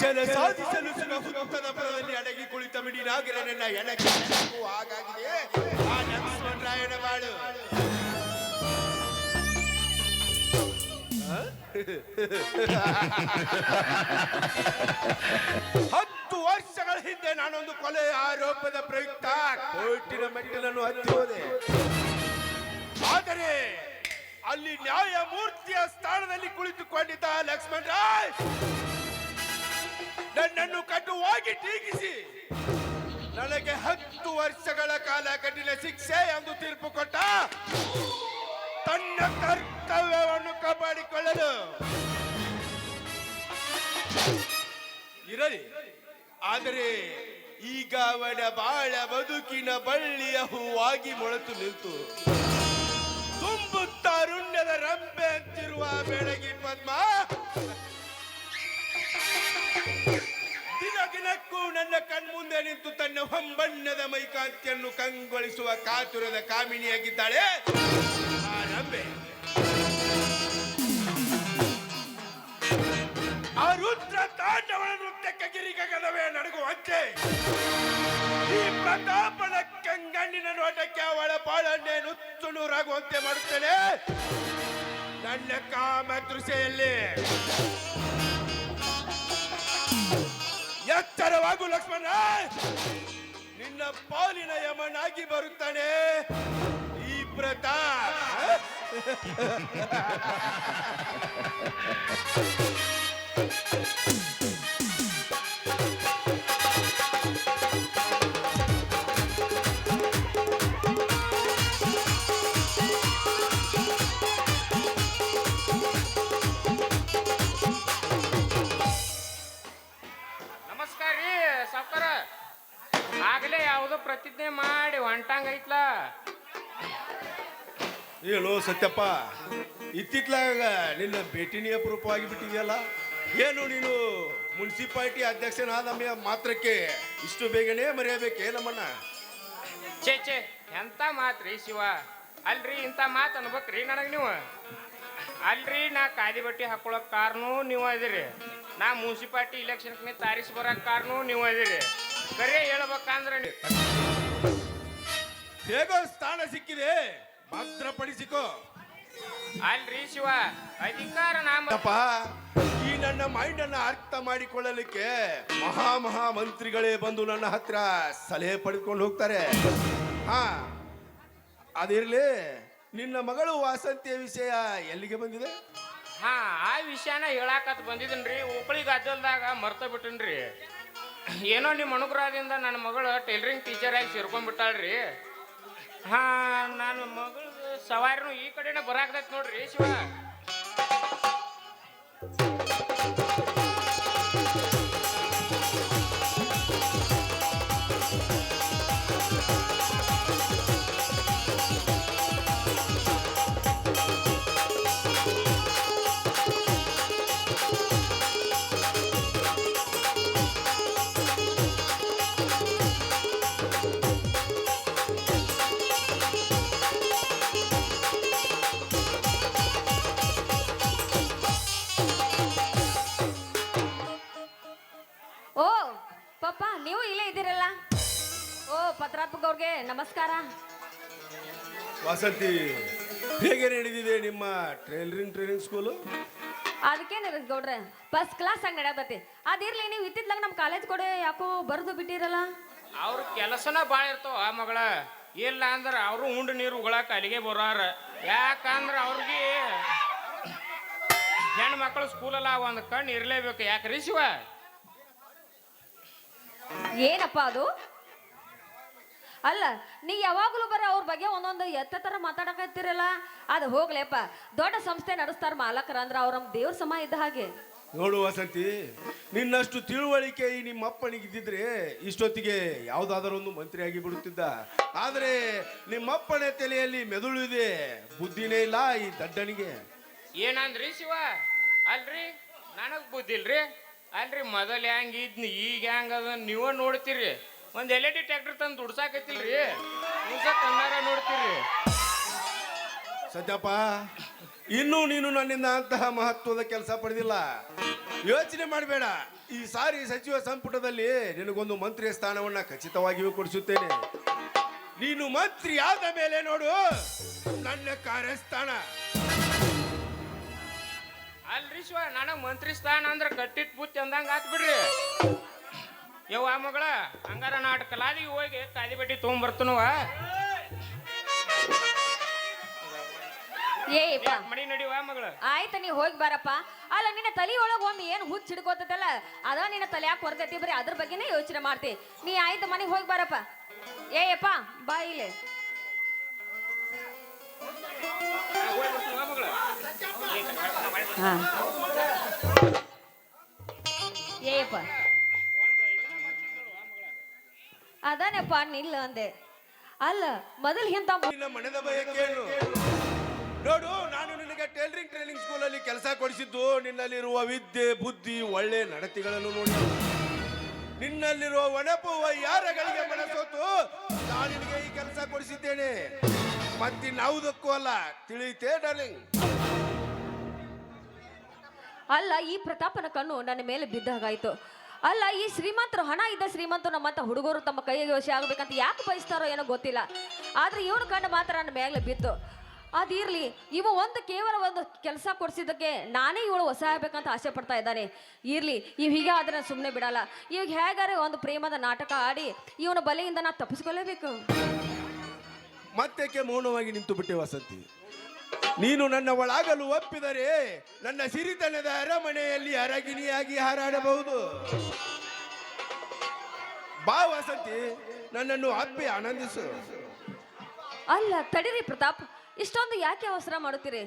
ಜನ ಸಾಧಿಸಲು ಹುತ್ತದ ಪರದಲ್ಲಿ ಅಡಗಿ ಕುಳಿತ ಮಿಡಿನಾಗಿರನ್ನ ಎಣಕ್ಕೆ ಹಾಗಾಗಿದೆ ಆ ಲಕ್ಷ್ಮಣರಾಯನ ಬಾಳು. ಹತ್ತು ವರ್ಷಗಳ ಹಿಂದೆ ನಾನೊಂದು ಕೊಲೆ ಆರೋಪದ ಪ್ರಯುಕ್ತ ಕೋರ್ಟಿನ ಮೆಟ್ಟಿಲನ್ನು ಹತ್ತಿ ಹೋದೆ. ಆದರೆ ಅಲ್ಲಿ ನ್ಯಾಯಮೂರ್ತಿಯ ಸ್ಥಾನದಲ್ಲಿ ಕುಳಿತುಕೊಂಡಿದ್ದ ಲಕ್ಷ್ಮಣ್ ರಾಯ್ ನನ್ನನ್ನು ಕಟುವಾಗಿ ಟೀಕಿಸಿ ನನಗೆ 10 ವರ್ಷಗಳ ಕಾಲ ಕಠಿಣ ಶಿಕ್ಷೆ ಎಂದು ತೀರ್ಪು ಕೊಟ್ಟ. ತನ್ನ ಕರ್ತವ್ಯವನ್ನು ಕಾಪಾಡಿಕೊಳ್ಳಲು ಇರಲಿ. ಆದರೆ ಈಗ ಅವನ ಬಾಳ ಬದುಕಿನ ಬಳ್ಳಿಯ ಹೂವಾಗಿ ಮೊಳೆತು ನಿಂತು ತುಂಬುತ್ತಾರುಣ್ಯದ ರಂಬೆ ಅಂತಿರುವ ಬೆಳಗಿ ಪದ್ಮ ದಿನಕ್ಕೂ ನನ್ನ ಕಣ್ಮುಂದೆ ನಿಂತು ತನ್ನ ಹೊಂಬಣ್ಣದ ಮೈಕಾಂತಿಯನ್ನು ಕಂಗೊಳಿಸುವ ಕಾತುರದ ಕಾಮಿನಿಯಾಗಿದ್ದಾಳೆ ಆ ರಂಬೆ. ಆ ರುದ್ರ ತಾಂಡವನ ನೃತ್ಯಕ್ಕೆ ಗಿರಿಗಗನವೇ ನಡುಗುವಂತೆ ಈ ಪ್ರತಾಪನ ಕಂಗಣ್ಣಿನ ನೋಟಕ್ಕೆ ಅವಳ ಬಾಳನ್ನೇ ನುಚ್ಚು ನೂರಾಗುವಂತೆ ಮಾಡುತ್ತೇನೆ ನನ್ನ ಕಾಮ ದೃಶ್ಯಲ್ಲಿ. ಎಚ್ಚರವಾಗು ಲಕ್ಷ್ಮಣ, ನಿನ್ನ ಪಾಲಿನ ಯಮನಾಗಿ ಬರುತ್ತಾನೆ ಈ ಪ್ರತಾಪ್. ಆಗಲೇ ಯಾವುದೋ ಪ್ರತಿಜ್ಞೆ ಮಾಡಿ ಹೊಂಟಂಗ ಐತ್ಲ. ಏನು ಸತ್ಯಪ್ಪ, ಇತ್ತಿತ್ಲಾಗ ನಿನ್ನ ಭೇಟಿನಿ ಅಪರೂಪವಾಗಿ ಬಿಟ್ಟಿದೆಯಲ್ಲ. ಏನು ನೀನು ಮುನ್ಸಿಪಾಲಿಟಿ ಅಧ್ಯಕ್ಷನಾದ ಮಾತ್ರಕ್ಕೆ ಇಷ್ಟು ಬೇಗನೆ ಮರೆಯಬೇಕೇ ನಮ್ಮನ್ನ? ಚೇ ಎಂತ ಮಾತ್ರಿ ಶಿವ. ಅಲ್ರಿ ಇಂಥ ಮಾತು ಅನ್ಬೇಕ್ರಿ ನನಗೆ ನೀವು? ಅಲ್ರಿ ನಾ ಕಾದಿ ಬಟ್ಟಿ ಹಾಕೊಳಕ್ ಕಾರಣೂ ನೀವು ಅದಿರಿ, ನಾ ಮುನ್ಸಿಪಾಲಿಟಿ ಇಲೆಕ್ಷನ್ಗೆ ತಾರಿಸಿ ಬರಕ್ ಕಾರಣೂ ನೀವು ಅದಿರಿ. ಕರೆ ಹೇಳ್ಬೇಕಂದ್ರೆ ಹೇಗೋ ಸ್ಥಾನ ಸಿಕ್ಕಿದೆ, ಭದ್ರಪಡಿಸಿಕೋ. ಅಲ್ರಿ ಶಿವ, ಅಧಿಕಾರ ನಾಮಪ್ಪ. ಈ ನನ್ನ ಮೈಂಡ್ ಅನ್ನ ಅರ್ಥ ಮಾಡಿಕೊಳ್ಳಲಿಕ್ಕೆ ಮಹಾ ಮಂತ್ರಿಗಳೇ ಬಂದು ನನ್ನ ಹತ್ರ ಸಲಹೆ ಪಡೆದುಕೊಂಡು ಹೋಗ್ತಾರೆ. ಹಾ, ಅದಿರ್ಲಿ, ನಿನ್ನ ಮಗಳು ವಾಸಂತಿಯ ವಿಷಯ ಎಲ್ಲಿಗೆ ಬಂದಿದೆ? ಹಾ, ಆ ವಿಷಯನ ಹೇಳಾಕತ್ ಬಂದಿದ್ದೀನ್ರಿ. ಉಕ್ಕಳಿ ಗದ್ದಲ್ದಾಗ ಮರ್ತ ಬಿಟ್ಟನ್ರಿ. ಏನೋ ನಿಮ್ಮ ಅನುಗ್ರಹದಿಂದ ನನ್ನ ಮಗಳು ಟೈಲರಿಂಗ್ ಟೀಚರ್ ಆಗಿ ಸೇರ್ಕೊಂಡ್ಬಿಟ್ಟಾಳ್ರಿ. ಹಾ, ನನ್ನ ಮಗಳು ಸವಾರಿನೂ ಈ ಕಡೆನೇ ಬರಾಕತೈತಿ ನೋಡ್ರಿ ಶಿವ. ನೀವು ಇಲ್ಲೇ ಇದ್ದೀರಲ್ಲ. ಓ ಪತ್ರಾಪಗೌರ್ಗೆ ನಮಸ್ಕಾರ. ವಾಸಂತಿ, ಹೇಗೆ ನಡೆದಿದೆ ನಿಮ್ಮ ಟ್ರೈನಿಂಗ್ ಸ್ಕೂಲು? ಅದಕ್ಕೇನಿರ ಗೌಡ್ರೆ, ಫಸ್ಟ್ ಕ್ಲಾಸ್ ಆಗಿ ನಡೆಯತೈತಿ. ಅದಿರ್ಲಿ, ನೀವು ಇತ್ತಿತ್ಲಾಗ ನಮ್ಮ ಕಾಲೇಜ್ ಕೊಡೆ ಯಾಕೋ ಬರೆದು ಬಿಟ್ಟಿರಲ್ಲ. ಅವ್ರ ಕೆಲಸನ ಭಾಳ ಇರ್ತಾವ ಆ ಮಗಳ. ಇಲ್ಲ ಅಂದ್ರೆ ಅವರು ಉಂಡು ನೀರು ಉಗಳಾಕ ಅಲ್ಲಿಗೆ ಬರೋರ. ಯಾಕಂದ್ರೆ ಅವ್ರಿಗೆ ಹೆಣ್ಣು ಮಕ್ಕಳು ಸ್ಕೂಲಲ್ಲ ಒಂದು ಕಣ್ಣು ಇರಲೇಬೇಕು. ಯಾಕ್ರಿ ಶಿವ? ಏನಪ್ಪ ಅದು? ಅಲ್ಲ, ನೀ ಯಾವಾಗಲೂ ಬರ ಅವ್ರ ಬಗ್ಗೆ ಒಂದೊಂದು ತರ ಮಾತಾಡಕತ್ತಿರಲ್ಲ. ಅದು ಹೋಗ್ಲೇಪ್ಪ, ದೊಡ್ಡ ಸಂಸ್ಥೆ ನಡೆಸ್ತಾರ ಮಾಲಕರ ಅಂದ್ರೆ ಅವ್ರ ದೇವ್ರ ಸಮ ಇದ್ದ ಹಾಗೆ. ನೋಡು ವಸಂತಿ, ನಿನ್ನಷ್ಟು ತಿಳುವಳಿಕೆ ಈ ನಿಮ್ಮ ಅಪ್ಪನಿಗಿದ್ದಿದ್ರೆ ಇಷ್ಟೊತ್ತಿಗೆ ಯಾವುದಾದರೊಂದು ಮಂತ್ರಿ ಆಗಿ ಬಿಡುತ್ತಿದ್ದ. ಆದರೆ ನಿಮ್ಮಪ್ಪನ ತಲೆಯಲ್ಲಿ ಮೆದುಳು ಇದೆ, ಬುದ್ಧಿನೇ ಇಲ್ಲ ಈ ದಡ್ಡನಿಗೆ. ಏನಂದ್ರಿ ಶಿವ? ಅಲ್ರಿ ನನಗ್ ಬುದ್ಧಿ ಇಲ್ರಿ. ಅಲ್ರಿ ಮೊದಲು ಹೆಂಗ ಇದ್ನಿ ಈಗ ಹೆಂಗ ಅದ ನೀವ ನೋಡ್ತೀರಿ. ಒಂದ್ ಎಲ್ ಡಿ ಟ್ರ್ಯಾಕ್ಟರ್ ತಂದು ದುಡ್ಸಾಕೈತಿಲ್ರಿ, ಕಣ್ಣಾರ ನೋಡ್ತೀರಿ. ಸತ್ಯಪ್ಪ, ಇನ್ನೂ ನೀನು ನನ್ನಿಂದ ಅಂತಹ ಮಹತ್ವದ ಕೆಲಸ ಪಡೆದಿಲ್ಲ. ಯೋಚನೆ ಮಾಡಬೇಡ. ಈ ಸಾರಿ ಸಚಿವ ಸಂಪುಟದಲ್ಲಿ ನಿನಗೊಂದು ಮಂತ್ರಿಯ ಸ್ಥಾನವನ್ನ ಖಚಿತವಾಗಿಯೂ ಕೊಡಿಸುತ್ತೇನೆ. ನೀನು ಮಂತ್ರಿ ಆದ ಮೇಲೆ ನೋಡು ನನ್ನ ಕಾರ್ಯಸ್ಥಾನ. ಅಲ್ರಿ ಶಿವ, ನನಗ್ ಮಂತ್ರಿ ಸ್ಥಾನ ಅಂದ್ರ ಕಟ್ಟಿಟ್ ಬುತ್ತಿ ಅಂದಂಗ ಆತ್ ಬಿಡ್ರಿ. ಯವ್ವ ಮಗಳ, ಹಂಗಾರ ನಾಟಕ ಲಾದಿಗೆ ಹೋಗಿ ಕಾದಿ ಬಟ್ಟಿ ತೊಗೊಂಬರ್ತನವ. ಏಯಪ್ಪ ಮಡಿ ನಡಿವ ಮಗಳ. ಆಯ್ತ ನೀ ಹೋಗಿ ಬಾರಪ್ಪ. ಅಲ್ಲ ನಿನ್ನ ತಲೆ ಒಳಗ ಒಮ್ಮೆ ಏನು ಹುಚ್ಚ ಹಿಡ್ಕೋತದಲ್ಲ, ಅದ ನಿನ್ನ ತಲೆ ಯಾಕೆ ಹೊರತೈತಿ, ಬರೀ ಅದ್ರ ಬಗ್ಗೆನೇ ಯೋಚನೆ ಮಾಡ್ತಿ. ನೀ ಆಯ್ತು ಮನೆಗೆ ಹೋಗಿ ಬಾರಪ್ಪ. ಏಯಪ್ಪ ಬಾ ಇಲ್ಲಿ. ಏಯಪ್ಪ ಅದಾನಪ್ಪ ನಿಲ್ಲ ಅಂದೆ. ಅಲ್ಲ ಮೊದಲು ಇಂತ ನಿನ್ನ ಮನೆದ ಬಯಕೇನು ನೋಡು. ನಾನು ನಿನಗೆ ಟೈಲರಿಂಗ್ ಟ್ರೈನಿಂಗ್ ಸ್ಕೂಲಲ್ಲಿ ಕೆಲಸ ಕೊಡಿಸಿದ್ದು ನಿನ್ನಲ್ಲಿರುವ ವಿದ್ಯೆ ಬುದ್ಧಿ ಒಳ್ಳೆ ನಡತೆಗಳನ್ನು ನೋಡಿ. ನಿನ್ನಲ್ಲಿರುವ ಒಣಪು ಯಾರಗಳಿಗೆ ಮನಸೋತು ನಾನು ನಿನಗೆ ಈ ಕೆಲಸ ಕೊಡಿಸಿದ್ದೇನೆ. ಮತ್ತಿನ್ಯಾವುದಕ್ಕೂ ಅಲ್ಲ, ತಿಳಿತೇ ಡಾರ್ಲಿಂಗ್? ಅಲ್ಲ ಈ ಪ್ರತಾಪನ ಕಣ್ಣು ನನ್ನ ಮೇಲೆ ಬಿದ್ದಾಗಾಯ್ತು. ಅಲ್ಲ ಈ ಶ್ರೀಮಂತರು, ಹಣ ಇದ್ದ ಶ್ರೀಮಂತರು ನಮ್ಮಂತ ಹುಡುಗರು ತಮ್ಮ ಕೈಗೆ ವಶ ಆಗ್ಬೇಕಂತ ಯಾಕೆ ಬಯಸ್ತಾರೋ ಏನೋ ಗೊತ್ತಿಲ್ಲ. ಆದ್ರೆ ಇವನು ಕಣ್ಣು ಮಾತ್ರ ನನ್ನ ಮೇಲೆ ಬಿತ್ತು. ಅದಿರ್ಲಿ, ಇವ ಕೇವಲ ಒಂದು ಕೆಲಸ ಕೊಡಿಸಿದ್ದಕ್ಕೆ ನಾನೇ ಇವಳು ಹೊಸ ಆಗ್ಬೇಕಂತ ಆಸೆ ಪಡ್ತಾ ಇದ್ದಾನೆ. ಇರ್ಲಿ, ಇವ್ ಹೀಗೆ ಆದ್ರೆ ಸುಮ್ಮನೆ ಬಿಡಲ್ಲ. ಇವಾಗ ಹೇಗಾರೆ ಒಂದು ಪ್ರೇಮದ ನಾಟಕ ಆಡಿ ಇವನ ಬಲೆಯಿಂದ ನಾ ತಪ್ಪಿಸ್ಕೊಳ್ಳೇಬೇಕು. ಮತ್ತೇಕೆ ಮೌನವಾಗಿ ನಿಂತು ಬಿಟ್ಟೆ ವಸಂತಿ? ನೀನು ನನ್ನ ಒಳಗಲು ಒಪ್ಪಿದರೆ ನನ್ನ ಸಿರಿತನದ ಅರಮನೆಯಲ್ಲಿ ಅರಗಿಣಿಯಾಗಿ ಹಾರಾಡಬಹುದು. ಬಾ ವಸಂತಿ, ನನ್ನನ್ನು ಅಪ್ಪಿ ಆನಂದಿಸು. ಅಲ್ಲ ತಡೀರಿ ಪ್ರತಾಪ್, ಇಷ್ಟೊಂದು ಯಾಕೆ ಅವಸರ ಮಾಡುತ್ತೀರಿ?